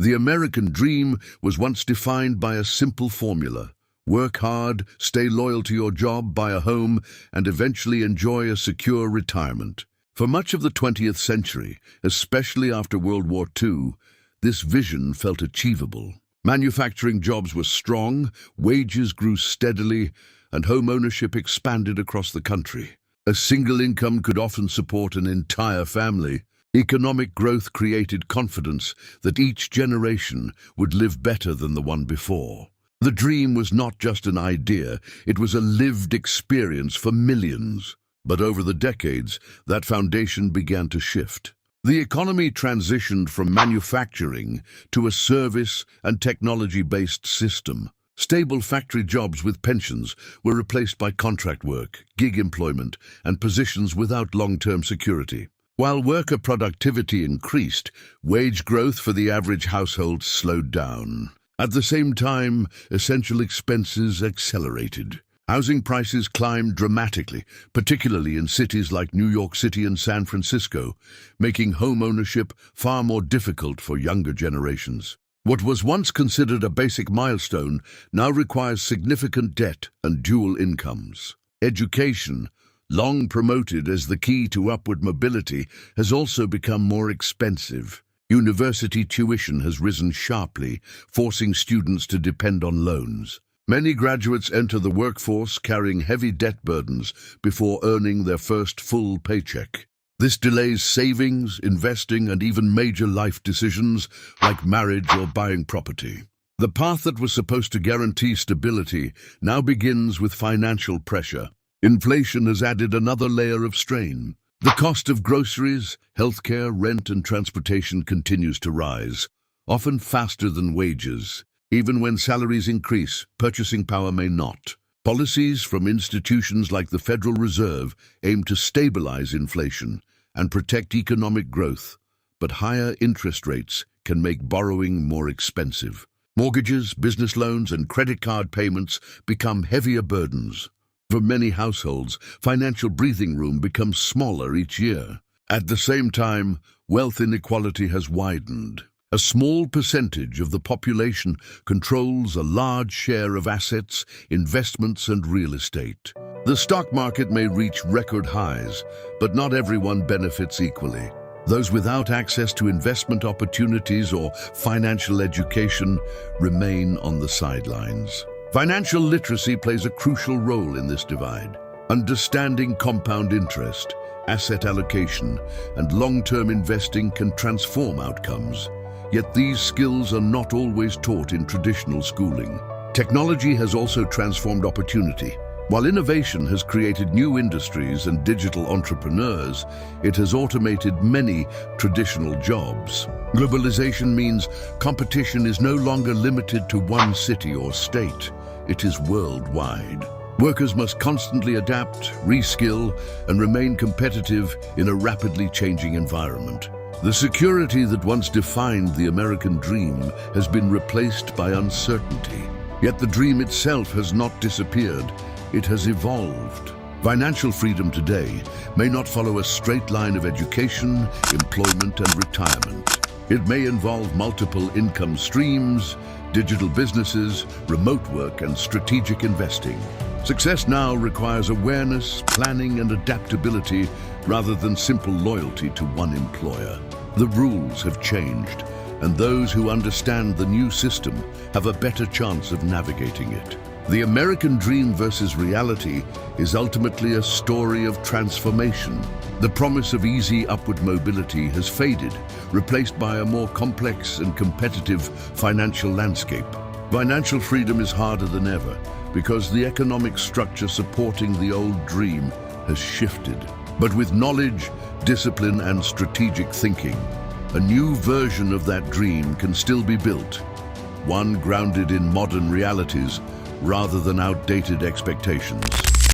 The American dream was once defined by a simple formula: work hard, stay loyal to your job, buy a home, and eventually enjoy a secure retirement. For much of the 20th century, especially after World War II, this vision felt achievable. Manufacturing jobs were strong, wages grew steadily, and home ownership expanded across the country. A single income could often support an entire family. Economic growth created confidence that each generation would live better than the one before. The dream was not just an idea, it was a lived experience for millions. But over the decades, that foundation began to shift. The economy transitioned from manufacturing to a service and technology-based system. Stable factory jobs with pensions were replaced by contract work, gig employment, and positions without long-term security. While worker productivity increased, wage growth for the average household slowed down. At the same time, essential expenses accelerated. Housing prices climbed dramatically, particularly in cities like New York City and San Francisco, making home ownership far more difficult for younger generations. What was once considered a basic milestone now requires significant debt and dual incomes. Education, long promoted as the key to upward mobility, has also become more expensive. University tuition has risen sharply, forcing students to depend on loans. Many graduates enter the workforce carrying heavy debt burdens before earning their first full paycheck. This delays savings, investing, and even major life decisions like marriage or buying property. The path that was supposed to guarantee stability now begins with financial pressure. Inflation has added another layer of strain. The cost of groceries, healthcare, rent, and transportation continues to rise, often faster than wages. Even when salaries increase, purchasing power may not. Policies from institutions like the Federal Reserve aim to stabilize inflation and protect economic growth, but higher interest rates can make borrowing more expensive. Mortgages, business loans, and credit card payments become heavier burdens. For many households, financial breathing room becomes smaller each year. At the same time, wealth inequality has widened. A small percentage of the population controls a large share of assets, investments, and real estate. The stock market may reach record highs, but not everyone benefits equally. Those without access to investment opportunities or financial education remain on the sidelines. Financial literacy plays a crucial role in this divide. Understanding compound interest, asset allocation, and long-term investing can transform outcomes. Yet these skills are not always taught in traditional schooling. Technology has also transformed opportunity. While innovation has created new industries and digital entrepreneurs, it has automated many traditional jobs. Globalization means competition is no longer limited to one city or state. It is worldwide. Workers must constantly adapt, reskill, and remain competitive in a rapidly changing environment. The security that once defined the American dream has been replaced by uncertainty. Yet the dream itself has not disappeared. It has evolved. Financial freedom today may not follow a straight line of education, employment, and retirement. It may involve multiple income streams, digital businesses, remote work, and strategic investing. Success now requires awareness, planning, and adaptability rather than simple loyalty to one employer. The rules have changed, and those who understand the new system have a better chance of navigating it. The American dream versus reality is ultimately a story of transformation. The promise of easy upward mobility has faded, replaced by a more complex and competitive financial landscape. Financial freedom is harder than ever because the economic structure supporting the old dream has shifted. But with knowledge, discipline, and strategic thinking, a new version of that dream can still be built, one grounded in modern realities rather than outdated expectations.